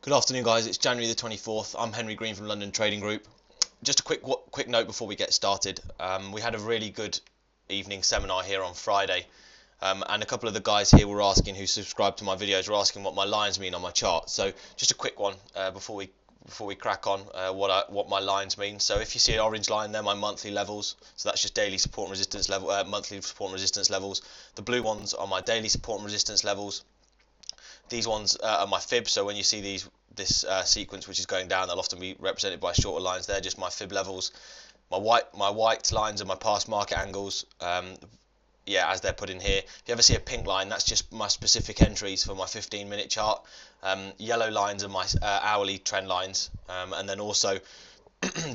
Good afternoon, guys. It's January the 24th. I'm Henry Green from London Trading Group. Just a quick note before we get started. We had a really good evening seminar here on Friday, and a couple of the guys here were asking, who subscribe to my videos, were asking what my lines mean on my chart. So just a quick one before we crack on, what my lines mean. So if you see an orange line, they're my monthly levels. So that's just daily support and resistance level, monthly support and resistance levels. The blue ones are my daily support and resistance levels. These ones are my fib, so when you see this sequence which is going down, they'll often be represented by shorter lines. They're just my fib levels. My white lines are my past market angles, as they're put in here. If you ever see a pink line, that's just my specific entries for my 15-minute chart. Yellow lines are my hourly trend lines, and then also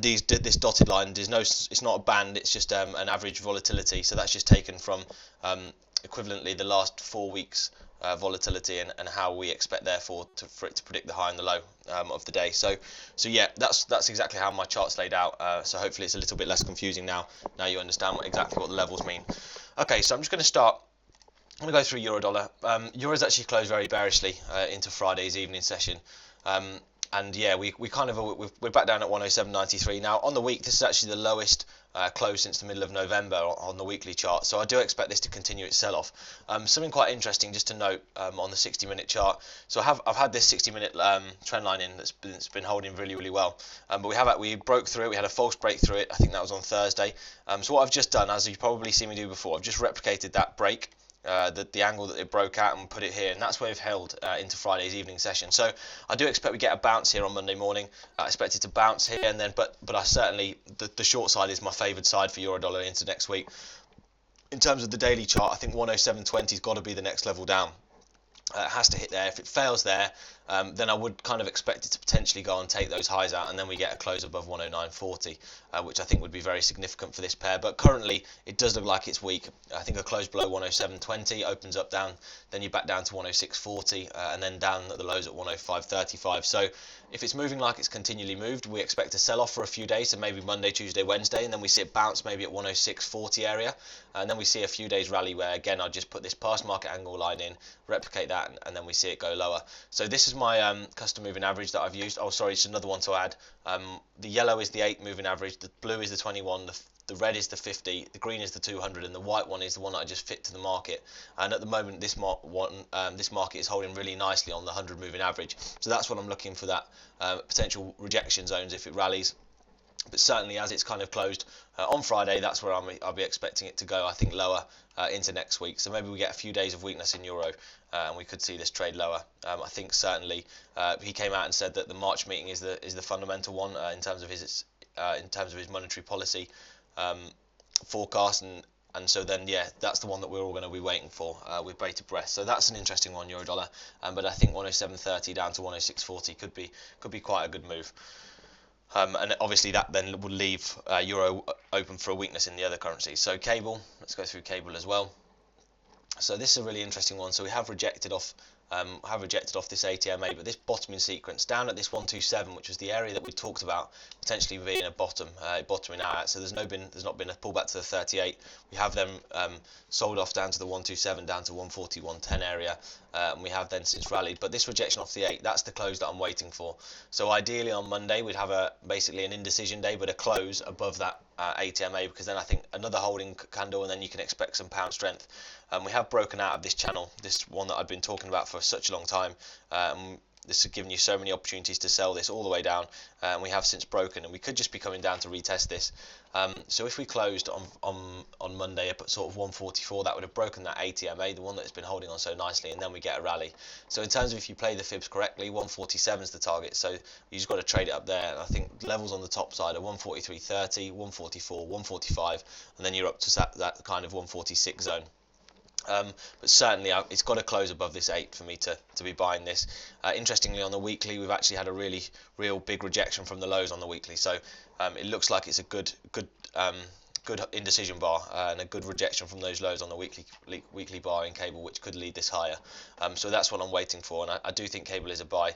this dotted line, it's not a band, it's just an average volatility, so that's just taken from equivalently the last 4 weeks volatility and how we expect therefore for it to predict the high and the low of the day. So yeah, that's exactly how my chart's laid out. So hopefully it's a little bit less confusing now you understand exactly what the levels mean. Okay, so I'm just going to start. I'm going to go through euro dollar. Euro's actually closed very bearishly into Friday's evening session. And yeah, we're back down at 107.93 now. On the week, this is actually the lowest close since the middle of November on the weekly chart. So I do expect this to continue its sell-off. Something quite interesting just to note on the 60-minute chart. So I've had this 60-minute trend line in that's been holding really well. But we broke through it. We had a false break through it. I think that was on Thursday. So what I've just done, as you've probably seen me do before, I've just replicated that break. The angle that it broke out and put it here, and that's where we've held into Friday's evening session. So I do expect we get a bounce here on Monday morning. I expect it to bounce here, and then but I certainly the short side is my favoured side for euro dollar into next week. In terms of the daily chart, I think 107.20 has got to be the next level down. It has to hit there. If it fails there, then I would kind of expect it to potentially go and take those highs out, and then we get a close above 109.40, which I think would be very significant for this pair. But currently, it does look like it's weak. I think a close below 107.20 opens up down, then you're back down to 106.40, and then down at the lows at 105.35. So if it's moving like it's continually moved, we expect a sell-off for a few days, so maybe Monday, Tuesday, Wednesday, and then we see it bounce maybe at 106.40 area, and then we see a few days rally where, again, I'll just put this past market angle line in, replicate that, and then we see it go lower. So this is my custom moving average that I've used. Oh, sorry, it's another one to add. The yellow is the 8 moving average, the blue is the 21, the red is the 50, the green is the 200, and the white one is the one that I just fit to the market. And at the moment, this market is holding really nicely on the 100 moving average. So that's what I'm looking for, that potential rejection zones if it rallies. But certainly, as it's kind of closed on Friday, that's where I'll be expecting it to go. I think lower into next week. So maybe we get a few days of weakness in euro, and we could see this trade lower. I think certainly he came out and said that the March meeting is the fundamental one in terms of his monetary policy forecast, and so then yeah, that's the one that we're all going to be waiting for with bated breath. So that's an interesting one, euro dollar. But I think 107.30 down to 106.40 could be quite a good move. And obviously that then would leave euro open for a weakness in the other currencies. So cable, let's go through cable as well. So this is a really interesting one. So we have rejected off this ATMA, but this bottoming sequence down at this 127, which was the area that we talked about potentially being a bottoming out at. So there's not been a pullback to the 38. We have them sold off down to the 127, down to 140, 110 area, and we have then since rallied. But this rejection off the 8, that's the close that I'm waiting for. So ideally on Monday we'd have basically an indecision day, but a close above that ATMA, because then I think another holding candle, and then you can expect some pound strength. We have broken out of this channel, this one that I've been talking about for such a long time. This has given you so many opportunities to sell this all the way down, and we have since broken, and we could just be coming down to retest this. So if we closed on Monday up at sort of 144, that would have broken that ATMA, the one that's been holding on so nicely, and then we get a rally. So in terms of if you play the fibs correctly, 147 is the target, so you just got to trade it up there. And I think levels on the top side are 143.30, 144, 145, and then you're up to that kind of 146 zone. But certainly it's got to close above this 8 for me to be buying this. Interestingly, on the weekly, we've actually had a real big rejection from the lows on the weekly. So it looks like it's a good indecision bar and a good rejection from those lows on the weekly bar in cable, which could lead this higher. So that's what I'm waiting for, and I do think cable is a buy.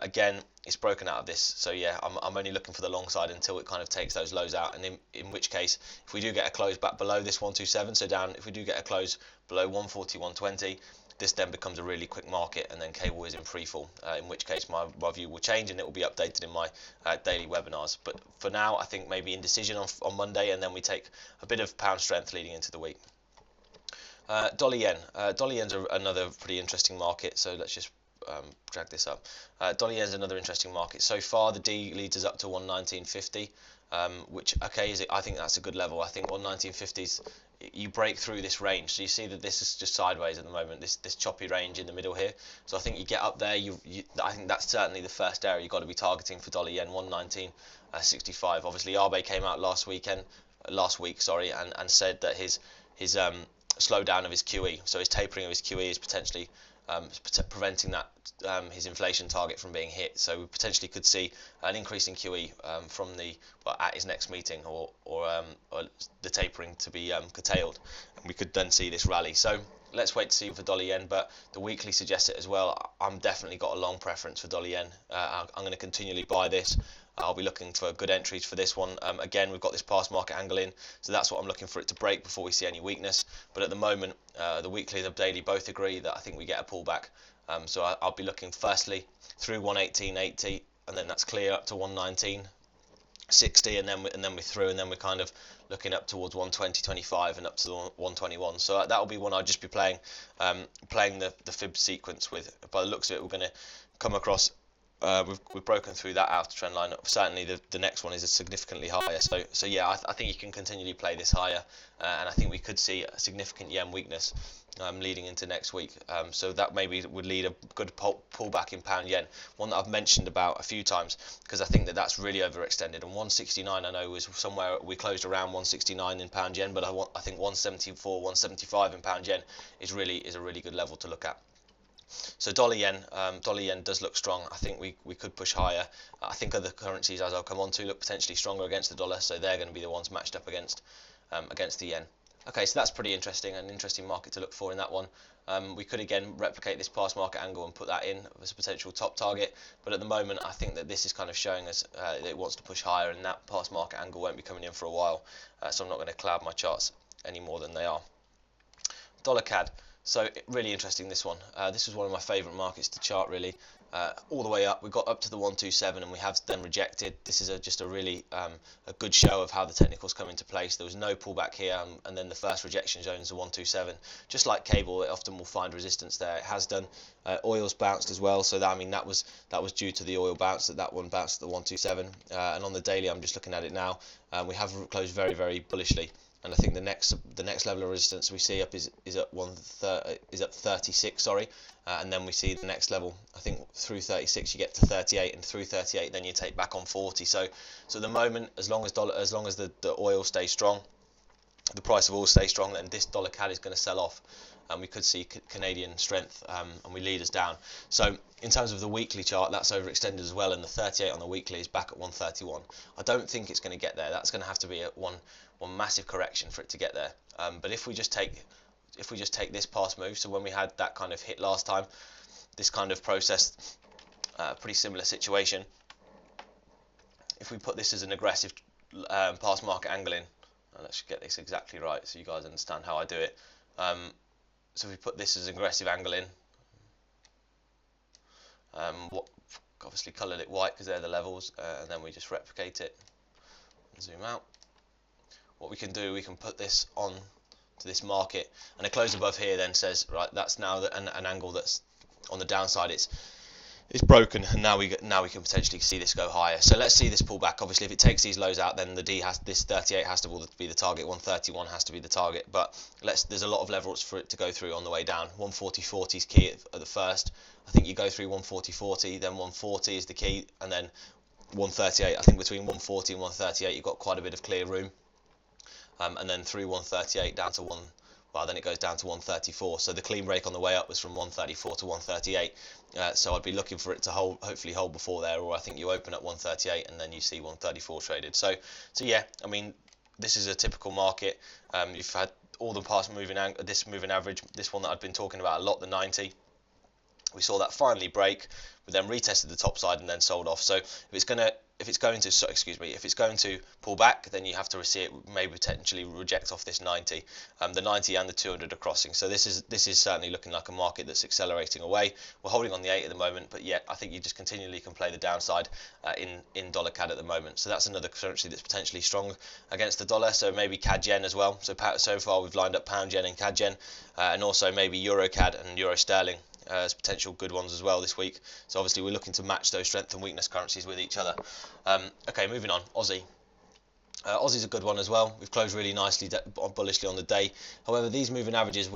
Again, it's broken out of this, so yeah, I'm only looking for the long side until it kind of takes those lows out, and in which case, if we do get a close back below this 127, so down, if we do get a close below 140, 120, this then becomes a really quick market, and then cable is in free fall, in which case my view will change and it will be updated in my daily webinars. But for now, I think maybe indecision on Monday, and then we take a bit of pound strength leading into the week. Dollar yen. Dollar yen's another pretty interesting market, so let's just drag this up. Dollar yen's another interesting market. So far, the D leads us up to 119.50, which, okay, I think that's a good level. I think 119.50s, you break through this range. So you see that this is just sideways at the moment, this choppy range in the middle here. So I think you get up there, I think that's certainly the first area you've got to be targeting for dollar yen, 119.65. Obviously, Abe came out last week, and said that his slowdown of his QE, so his tapering of his QE is potentially preventing that his inflation target from being hit. So we potentially could see an increase in QE from at his next meeting, or the tapering to be curtailed, and we could then see this rally. So let's wait to see for dollar yen, but the weekly suggests it as well. I'm definitely got a long preference for dollar yen. I'm going to continually buy this. I'll be looking for good entries for this one. Again, we've got this past market angle in, so that's what I'm looking for it to break before we see any weakness. But at the moment, the weekly and the daily both agree that I think we get a pullback. So I'll be looking firstly through 118.80, and then that's clear up to 119.60, and then we're through, and then we're kind of looking up towards 120.25 and up to the 121. So that will be one I'll just be playing the fib sequence with. By the looks of it, we're going to come across. We've broken through that outer trend line. Certainly the next one is significantly higher. So yeah, I think you can continually play this higher, and I think we could see a significant yen weakness leading into next week. So that maybe would lead a good pullback in pound yen, one that I've mentioned about a few times, because I think that that's really overextended. And 169, I know, was somewhere we closed around 169 in pound yen, but I think 174, 175 in pound yen is a really good level to look at. So dollar yen does look strong. I think we could push higher. I think other currencies, as I'll come on to, look potentially stronger against the dollar, so they're going to be the ones matched up against the yen. Okay, so that's pretty interesting, an interesting market to look for in that one. We could again replicate this past market angle and put that in as a potential top target, but at the moment I think that this is kind of showing us that it wants to push higher, and that past market angle won't be coming in for a while, so I'm not going to cloud my charts any more than they are. Dollar CAD. So really interesting, this one. This was one of my favourite markets to chart, really. All the way up, we got up to the 127, and we have then rejected. This is just a really a good show of how the technicals come into place. There was no pullback here, and then the first rejection zone is the 127. Just like cable, it often will find resistance there. It has done. Oil's bounced as well, so that was due to the oil bounce, that one bounced at the 127. And on the daily, I'm just looking at it now. We have closed very, very bullishly. And I think the next level of resistance we see up is at 36, sorry, and then we see the next level. I think through 36 you get to 38, and through 38 then you take back on 40. So at the moment, as long as the oil stays strong, the price of oil stays strong, then this dollar CAD is going to sell off, and we could see Canadian strength, and we lead us down. So in terms of the weekly chart, that's overextended as well, and the 38 on the weekly is back at 131. I don't think it's going to get there. That's going to have to be one massive correction for it to get there. But if we just take this past move, so when we had that kind of hit last time, this kind of process, pretty similar situation. If we put this as an aggressive past market angle in, let's get this exactly right so you guys understand how I do it. So if we put this as an aggressive angle in, obviously coloured it white because they're the levels, and then we just replicate it and zoom out. What we can do, we can put this on to this market, and a close above here then says, right, that's now an angle that's on the downside. It's broken, and now we can potentially see this go higher. So let's see this pull back. Obviously, if it takes these lows out, then this 38 has to be the target, 131 has to be the target. But there's a lot of levels for it to go through on the way down. 140.40 is key at the first. I think you go through 140.40, then 140 is the key, and then 138. I think between 140 and 138, you've got quite a bit of clear room. And then through 138 down to then it goes down to 134. So the clean break on the way up was from 134 to 138. So I'd be looking for it to hopefully hold before there, or I think you open at 138 and then you see 134 traded. So yeah, I mean, this is a typical market. You've had all the past moving average, this one that I've been talking about a lot, the 90. We saw that finally break, we then retested the top side and then sold off. So if it's going to if it's going to, if it's going to pull back, then you have to see it maybe potentially reject off this 90. The 90 and the 200 are crossing, so this is certainly looking like a market that's accelerating away. We're holding on the 8 at the moment, but yet I think you just continually can play the downside in dollar CAD at the moment. So that's another currency that's potentially strong against the dollar. So maybe CAD yen as well. So far we've lined up pound yen and CAD yen, and also maybe euro CAD and euro sterling as potential good ones as well this week. So obviously we're looking to match those strength and weakness currencies with each other. Okay, moving on. Aussie. Aussie's a good one as well. We've closed really nicely bullishly on the day. However, these moving averages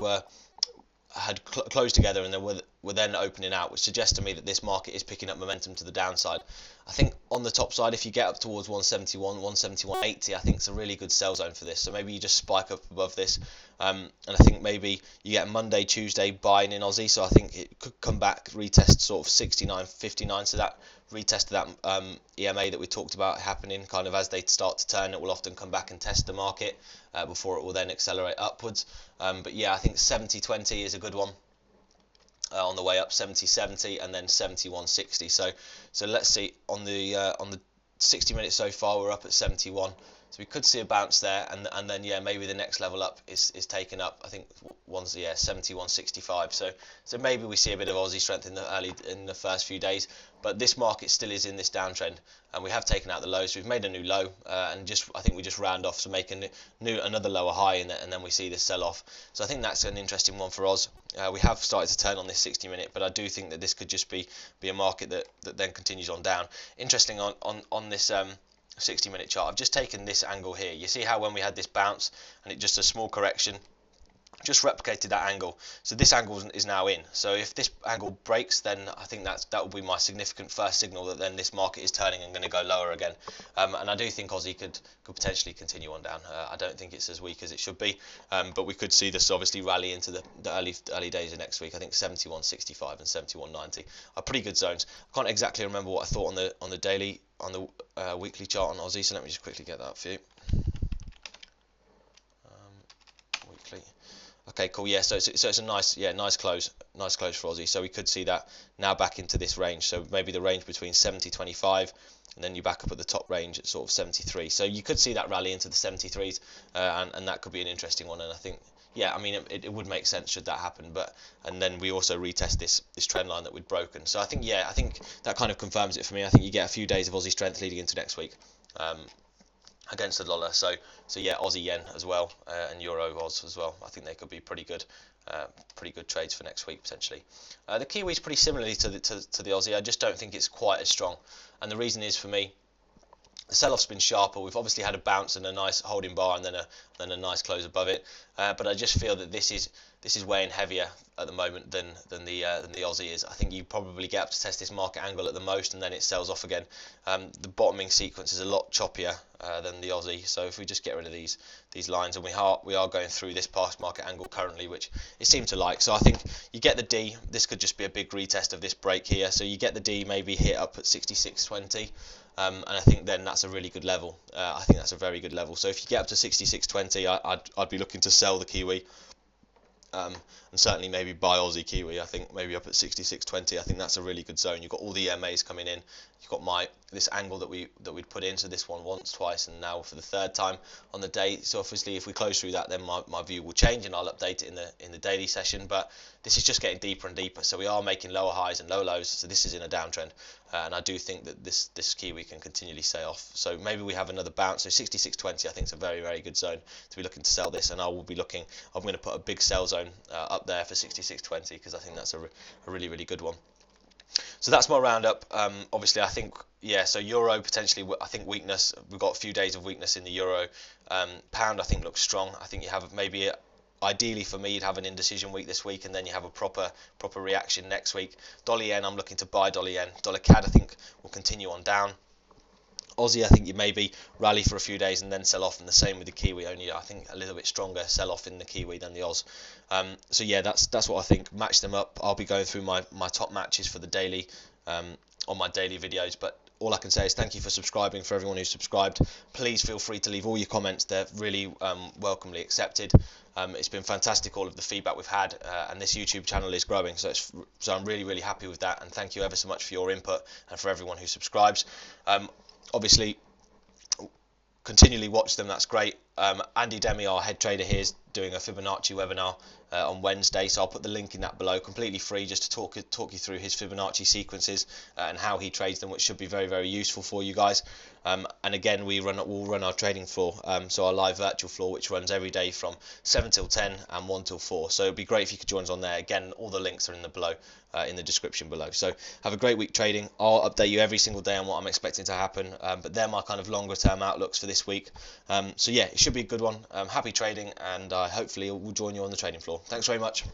had closed together and then were then opening out, which suggests to me that this market is picking up momentum to the downside. I think on the top side, if you get up towards 171, 171.80, I think it's a really good sell zone for this. So maybe you just spike up above this, and I think maybe you get Monday, Tuesday buying in Aussie. So I think it could come back, retest sort of 69.59. So that retest that EMA that we talked about happening, kind of as they start to turn, it will often come back and test the market before it will then accelerate upwards. But yeah, I think 70.20 is a good one. On the way up, 70.70 and then 71.60. So let's see, on the 60 minutes so far we're up at 71. So we could see a bounce there, and then yeah, maybe the next level up is taken up. I think one's 71.65. So maybe we see a bit of Aussie strength in the first few days, but this market still is in this downtrend, and we have taken out the lows. So we've made a new low, and I think we just round off to make another lower high, and then we see this sell off. So I think that's an interesting one for Oz. We have started to turn on this 60 minute, but I do think that this could just be a market that then continues on down. Interesting on this 60 minute chart, I've just taken this angle here. You see how when we had this bounce and it just a small correction, just replicated that angle. So this angle is now in. So if this angle breaks, then I think that will be my significant first signal that then this market is turning and going to go lower again. And I do think Aussie could potentially continue on down. I don't think it's as weak as it should be, but we could see this obviously rally into the early days of next week. I think 71.65 and 71.90 are pretty good zones. I can't exactly remember what I thought on the daily, on the weekly chart on Aussie. So let me just quickly get that for you. Weekly. Okay, cool. Yeah, so it's a nice close for Aussie. So we could see that now back into this range. So maybe the range between 70.25 and then you back up at the top range at sort of 73. So you could see that rally into the 73s, and that could be an interesting one. And I think, yeah, I mean, it would make sense should that happen. And then we also retest this trend line that we'd broken. So I think that kind of confirms it for me. I think you get a few days of Aussie strength leading into next week. Against the dollar, so yeah, Aussie yen as well, and Euro Oz as well. I think they could be pretty good trades for next week potentially. The Kiwi is pretty similarly to the Aussie. I just don't think it's quite as strong, and the reason is for me, the sell-off's been sharper. We've obviously had a bounce and a nice holding bar, and then a nice close above it. But I just feel that this is weighing heavier at the moment than the Aussie is. I think you probably get up to test this market angle at the most, and then it sells off again. The bottoming sequence is a lot choppier than the Aussie. So if we just get rid of these lines, and we are going through this past market angle currently, which it seemed to like. So I think you get the D. This could just be a big retest of this break here. So you get the D, maybe hit up at 66.20. And I think then that's a really good level. I think that's a very good level. So if you get up to 66.20, I'd be looking to sell the Kiwi, and certainly maybe buy Aussie Kiwi. I think maybe up at 66.20. I think that's a really good zone. You've got all the EMAs coming in. You've got this angle that we'd put into this one once, twice, and now for the third time on the day. So obviously, if we close through that, then my view will change, and I'll update it in the daily session. But this is just getting deeper and deeper. So we are making lower highs and low lows. So this is in a downtrend, and I do think that this Kiwi can continually stay off. So maybe we have another bounce. So 66.20, I think, is a very, very good zone to be looking to sell this, and I will be looking. I'm going to put a big sell zone up there for 66.20 because I think that's a really, really good one. So that's my roundup. Obviously, I think, yeah, so Euro potentially, I think weakness. We've got a few days of weakness in the Euro. Pound, I think, looks strong. I think you have maybe, ideally for me, you'd have an indecision week this week, and then you have a proper reaction next week. Dollar yen, I'm looking to buy dollar yen. Dollar CAD, I think, will continue on down. Aussie, I think you maybe rally for a few days and then sell off, and the same with the Kiwi, only I think a little bit stronger sell off in the Kiwi than the Oz. So yeah, that's what I think. Match them up. I'll be going through my top matches for the daily on my daily videos, but all I can say is thank you for subscribing. For everyone who's subscribed, please feel free to leave all your comments. They're really welcomely accepted. It's been fantastic, all of the feedback we've had, and this YouTube channel is growing, so I'm really, really happy with that, and thank you ever so much for your input and for everyone who subscribes. obviously continually watch them, that's great. Andy Demi, our head trader here, is doing a Fibonacci webinar on Wednesday, so I'll put the link in that below, completely free, just to talk you through his Fibonacci sequences and how he trades them, which should be very, very useful for you guys. And again, we'll run our trading floor, so our live virtual floor, which runs every day from 7 till 10 and 1 till 4. So it'd be great if you could join us on there. Again, all the links are in the description below. So have a great week trading. I'll update you every single day on what I'm expecting to happen, but they're my kind of longer term outlooks for this week. So yeah, it should be a good one. Happy trading, and hopefully we'll join you on the trading floor. Thanks very much.